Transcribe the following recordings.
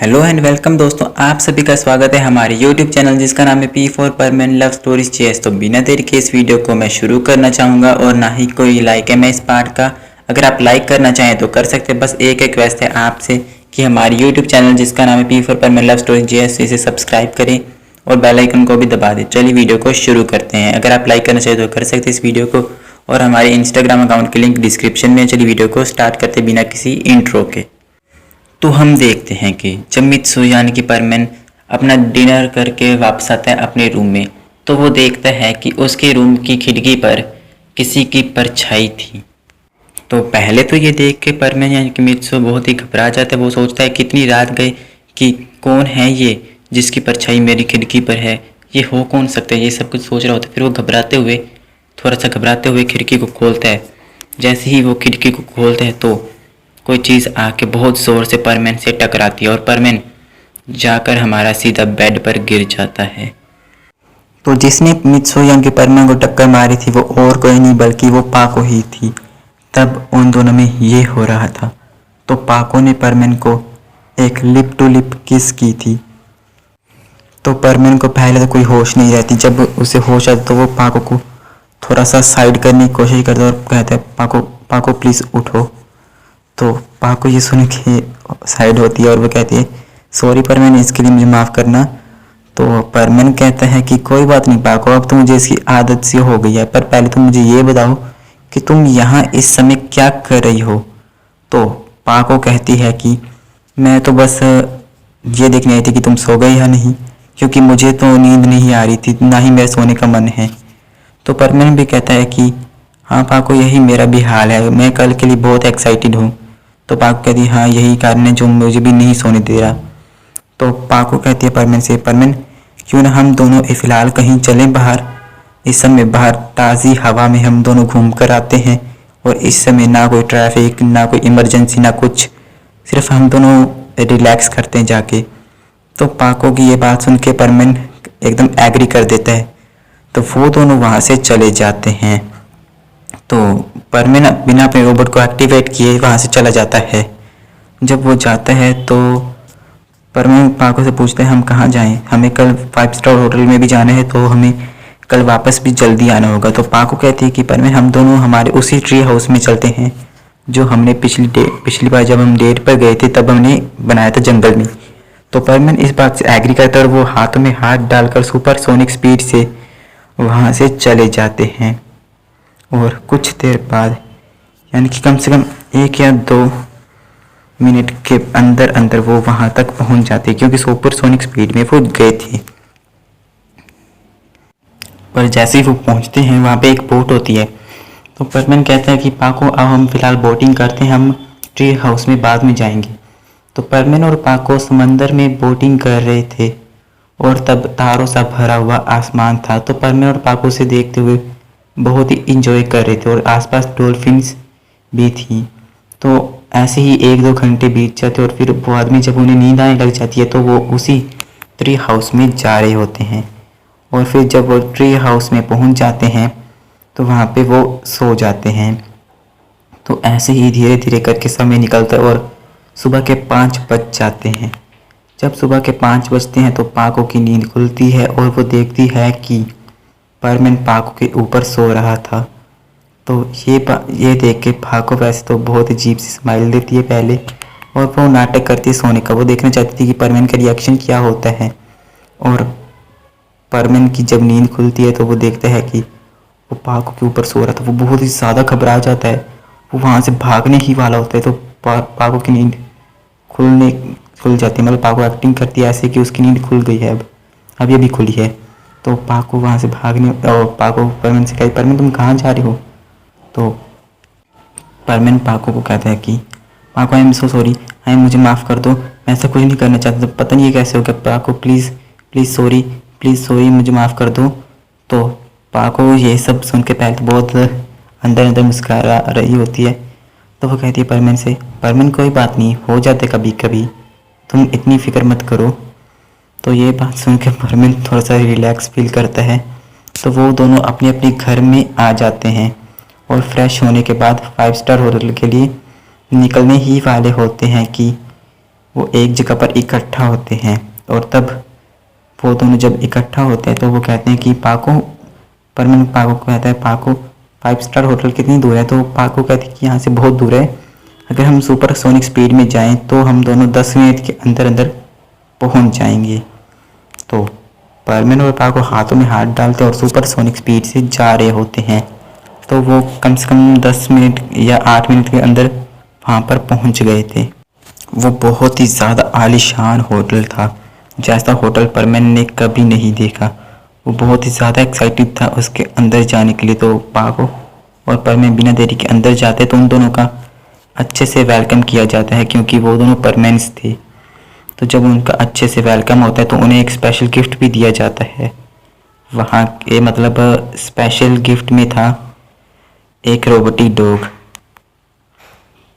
Hello and welcome दोस्तों, आप सभी का स्वागत है हमारे YouTube चैनल जिसका नाम है P4 permanent love stories chess. तो बिना देरी के इस वीडियो को मैं शुरू करना चाहूँगा और ना ही कोई लाइक है मैं इस पार्ट का। अगर आप लाइक करना चाहें तो कर सकते हैं, बस एक रिक्वेस्ट है आपसे कि हमारे YouTube चैनल जिसका नाम है P4 परमानेंट लव स्टोरीज चेस इसे सब्सक्राइब करें और बेल आइकन को भी दबा दें। चलिए वीडियो को शुरू करते हैं। अगर आप लाइक करना चाहें तो कर सकते हैं इस वीडियो को, और हमारे इंस्टाग्राम अकाउंट की लिंक डिस्क्रिप्शन में। चलिए वीडियो को स्टार्ट करते बिना किसी इंट्रो के। तो हम देखते हैं कि जब मित्सु यानी कि परमेन अपना डिनर करके वापस आता है अपने रूम में, तो वो देखता है कि उसके रूम की खिड़की पर किसी की परछाई थी। तो पहले तो ये देख के परमेन यानी कि मित्सु बहुत ही घबरा जाता है। वो सोचता है कितनी रात गई कि कौन है ये जिसकी परछाई मेरी खिड़की पर है, ये हो कौन सकता है, ये सब कुछ सोच रहा होता है। फिर वो थोड़ा सा घबराते हुए खिड़की को खोलता है। जैसे ही वो खिड़की को खोलता है तो कोई चीज़ आके बहुत ज़ोर से परमेन से टकराती है और परमेन जाकर हमारा सीधा बेड पर गिर जाता है। तो जिसने मित्सु यानी कि परमेन को टक्कर मारी थी वो और कोई नहीं बल्कि वो पाको ही थी। तब उन दोनों में ये हो रहा था। तो पाको ने परमेन को एक लिप टू लिप किस की थी। तो परमेन को पहले तो कोई होश नहीं रहती। जब उसे होश आता तो वो पाको को थोड़ा सा साइड करने की कोशिश करता और कहता है पाको पाको प्लीज़ उठो। तो पाको ये सुन के साइड होती है और वो कहती है सॉरी परमेन, इसके लिए मुझे माफ़ करना। तो परमेन कहता है कि कोई बात नहीं पाको, अब तो मुझे इसकी आदत सी हो गई है, पर पहले तुम मुझे ये बताओ कि तुम यहाँ इस समय क्या कर रही हो। तो पाको कहती है कि मैं तो बस ये देखने आई थी कि तुम सो गए या नहीं, क्योंकि मुझे तो नींद नहीं आ रही थी, ना ही मेरे सोने का मन है। तो परमेन भी कहता है कि हाँ पाको, यही मेरा भी हाल है, मैं कल के लिए बहुत एक्साइटेड हूँ। तो पाको कहती है हाँ यही कारण है जो मुझे भी नहीं सोने दे रहा। तो पाको कहती है परमेन से, परमेन क्यों ना हम दोनों फ़िलहाल कहीं चलें बाहर। इस समय बाहर ताज़ी हवा में हम दोनों घूम कर आते हैं और इस समय ना कोई ट्रैफिक, ना कोई इमरजेंसी, ना कुछ, सिर्फ हम दोनों रिलैक्स करते हैं जाके। तो पाको की ये बात सुन के परमेन एकदम एग्री कर देता है। तो वो दोनों वहाँ से चले जाते हैं। तो परमेन बिना अपने रोबोट को एक्टिवेट किए वहाँ से चला जाता है। जब वो जाता है तो परमेन पाको से पूछते हैं हम कहाँ जाएं, हमें कल 5 स्टार होटल में भी जाना है, तो हमें कल वापस भी जल्दी आना होगा। तो पाको कहती है कि परमेन हम दोनों हमारे उसी ट्री हाउस में चलते हैं जो हमने पिछली बार जब हम डेट पर गए थे तब हमने बनाया था जंगल में। तो परमेन इस बात से एग्री करता है और वो हाथों में हाथ डालकर सुपरसोनिक स्पीड से वहाँ से चले जाते हैं। और कुछ देर बाद यानी कि कम से कम 1 या 2 मिनट के अंदर अंदर वो वहाँ तक पहुँच जाते हैं, क्योंकि सुपरसोनिक स्पीड में वो गए थे। पर जैसे ही वो पहुँचते हैं वहाँ पे एक बोट होती है। तो परमेन कहता है कि पाको अब हम फिलहाल बोटिंग करते हैं, हम ट्री हाउस में बाद में जाएंगे। तो परमेन और पाको समंदर में बोटिंग कर रहे थे और तब तारों सा भरा हुआ आसमान था। तो परमेन और पाको से देखते हुए बहुत ही इंजॉय कर रहे थे और आसपास डॉल्फिन्स भी थी। तो ऐसे ही 1-2 घंटे बीत जाते और फिर वो आदमी जब उन्हें नींद आने लग जाती है तो वो उसी ट्री हाउस में जा रहे होते हैं। और फिर जब वो ट्री हाउस में पहुंच जाते हैं तो वहाँ पे वो सो जाते हैं। तो ऐसे ही धीरे धीरे करके समय निकलता है और सुबह के 5 बज जाते हैं। जब सुबह के 5 बजते हैं तो पाको की नींद खुलती है और वो देखती है कि परमेन पाको के ऊपर सो रहा था। तो ये देख के पाको वैसे तो बहुत अजीब सी स्माइल देती है पहले, और वो नाटक करती है सोने का। वो देखना चाहती थी कि परमेन का रिएक्शन क्या होता है। और परमेन की जब नींद खुलती है तो वो देखता है कि वो पाको के ऊपर सो रहा था। वो बहुत ही ज़्यादा घबरा जाता है, वो वहाँ से भागने ही वाला होता है। तो पाको की नींद खुल जाती है, मतलब पाको एक्टिंग करती है ऐसे कि उसकी नींद खुल गई है। अब ये भी खुली है। तो पाको वहाँ से भागने और पाको परमेन से कही परमेन तुम कहाँ जा रही हो। तो परमेन पाको को कहता है कि पाको आई एम सो सॉरी, मुझे माफ़ कर दो, मैं ऐसा कुछ नहीं करना चाहता। तो पता नहीं ये कैसे हो गया। पाको प्लीज़ प्लीज़ सॉरी मुझे माफ़ कर दो। तो पाको ये सब सुन के पहले तो बहुत अंदर अंदर मुस्कुरा रही होती है। तो वो कहती है परमेन से, परमेन कोई बात नहीं, हो जाते कभी कभी, तुम इतनी फ़िक्र मत करो। तो ये बात सुन के परमेन थोड़ा सा रिलैक्स फील करता है। तो वो दोनों अपने अपने घर में आ जाते हैं और फ्रेश होने के बाद 5 स्टार होटल के लिए निकलने ही वाले होते हैं कि वो एक जगह पर इकट्ठा होते हैं। और तब वो दोनों जब इकट्ठा होते हैं तो वो कहते हैं कि पाको, परमिन पाको को कहता है, पाको 5 स्टार होटल कितनी दूर है? तो पाको कहती है कि यहाँ से बहुत दूर है, अगर हम सुपरसोनिक स्पीड में जाएं तो हम दोनों 10 मिनट के अंदर अंदर पहुँच जाएंगे। तो परमिन और पाको हाथों में हाथ डालते और सुपरसोनिक स्पीड से जा रहे होते हैं। तो वो कम से कम 10 मिनट या 8 मिनट के अंदर वहाँ पर पहुँच गए थे। वो बहुत ही ज़्यादा आलीशान होटल था, जैसा होटल परमिन ने कभी नहीं देखा। वो बहुत ही ज़्यादा एक्साइटेड था उसके अंदर जाने के लिए। तो पाको और परमिन बिना देरी के अंदर जाते तो उन दोनों का अच्छे से वेलकम किया जाता है, क्योंकि वो दोनों परमेंट्स थे। तो जब उनका अच्छे से वेलकम होता है तो उन्हें एक स्पेशल गिफ्ट भी दिया जाता है। वहाँ के मतलब स्पेशल गिफ्ट में था एक रोबोटिक डॉग,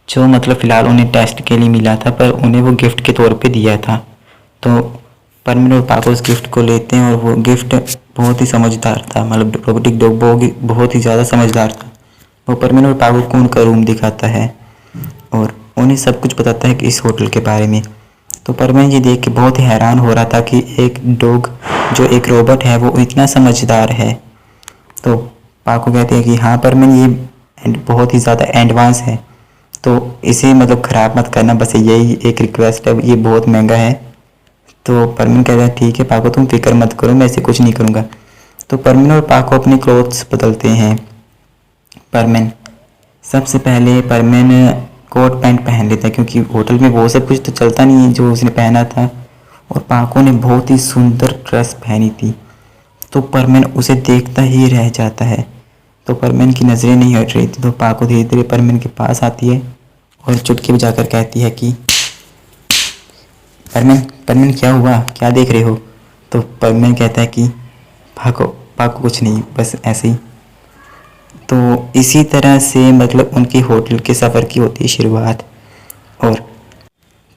जो मतलब फ़िलहाल उन्हें टेस्ट के लिए मिला था, पर उन्हें वो गिफ्ट के तौर पे दिया था। तो परमिन और पाको उस गिफ्ट को लेते हैं और वो गिफ्ट बहुत ही समझदार था, मतलब रोबोटिक डॉग बहुत ही ज़्यादा समझदार था। वो परमिन और पाको को उनका रूम दिखाता है और उन्हें सब कुछ बताता है कि इस होटल के बारे में। तो परमिन ये देख के बहुत ही हैरान हो रहा था कि एक डॉग जो एक रोबोट है वो इतना समझदार है। तो पाको कहते हैं कि हाँ परमिन, ये बहुत ही ज़्यादा एडवांस है, तो इसे मतलब ख़राब मत करना, बस यही एक रिक्वेस्ट है, ये बहुत महंगा है। तो परमिन कहता है ठीक है पाको, तुम फिक्र मत करो, मैं ऐसे कुछ नहीं करूँगा। तो परमिन और पाको अपने क्लोथ्स बदलते हैं। परमिन सबसे पहले परमिन कोट पैंट पहन लेता है, क्योंकि होटल में वो सब कुछ तो चलता नहीं है जो उसने पहना था। और पाको ने बहुत ही सुंदर ड्रेस पहनी थी, तो परमिन उसे देखता ही रह जाता है। तो परमिन की नज़रें नहीं हट रही थी, तो पाको धीरे धीरे परमिन के पास आती है और चुटकी बजाकर कहती है कि परमिन, परमिन क्या हुआ, क्या देख रहे हो? तो परमिन कहता है कि पाको, पाको कुछ नहीं, बस ऐसे ही। तो इसी तरह से मतलब उनकी होटल के सफ़र की होती है शुरुआत। और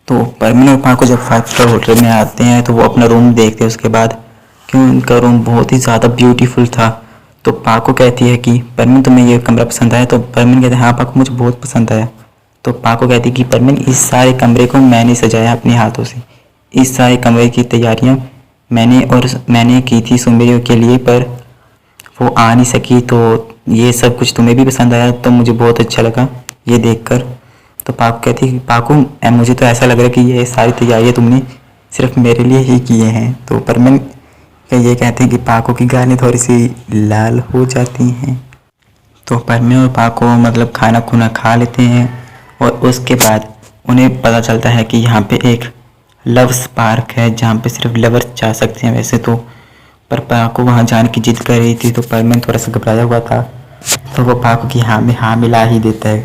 तो परमिन और पाको जब 5 स्टार होटल में आते हैं तो वो अपना रूम देखते हैं उसके बाद, क्यों उनका रूम बहुत ही ज़्यादा ब्यूटीफुल था। तो पाको कहती है कि परमिन तुम्हें ये कमरा पसंद आया? तो परमिन कहते हैं हाँ पाको, मुझे बहुत पसंद आया। तो पाको कहती है कि परमिन, इस सारे कमरे को मैंने सजाया अपने हाथों से, इस सारे कमरे की तैयारियां मैंने की थी सुमेरियो के लिए, पर वो आ नहीं सकी। तो ये सब कुछ तुम्हें भी पसंद आया, तो मुझे बहुत अच्छा लगा ये देखकर। तो पाको कहती है कि पाको, मुझे तो ऐसा लग रहा है कि ये सारी तैयारियां तुमने सिर्फ मेरे लिए ही किए हैं। तो परमिन ये कहते हैं कि पाको की गालें थोड़ी सी लाल हो जाती हैं। तो परमिन और पाको मतलब खाना खुना खा लेते हैं और उसके बाद उन्हें पता चलता है कि यहाँ पे एक लव्स पार्क है जहाँ पे सिर्फ लवर्स जा सकते हैं वैसे तो, पर पाको वहाँ जाने की जिद कर रही थी। तो परमिन थोड़ा सा घबराया हुआ था, तो वो पाको की हाँ में हाँ मिला ही देता है।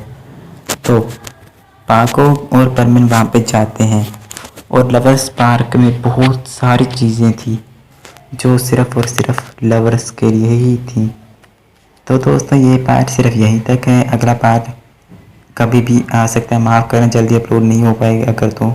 तो पाको और परमिन वहाँ पे जाते हैं और लवर्स पार्क में बहुत सारी चीज़ें थी जो सिर्फ़ और सिर्फ लवर्स के लिए ही थी। तो दोस्तों ये पार्ट सिर्फ यहीं तक है, अगला पार्ट कभी भी आ सकता है, माफ़ करना जल्दी अपलोड नहीं हो पाएगा अगर तो।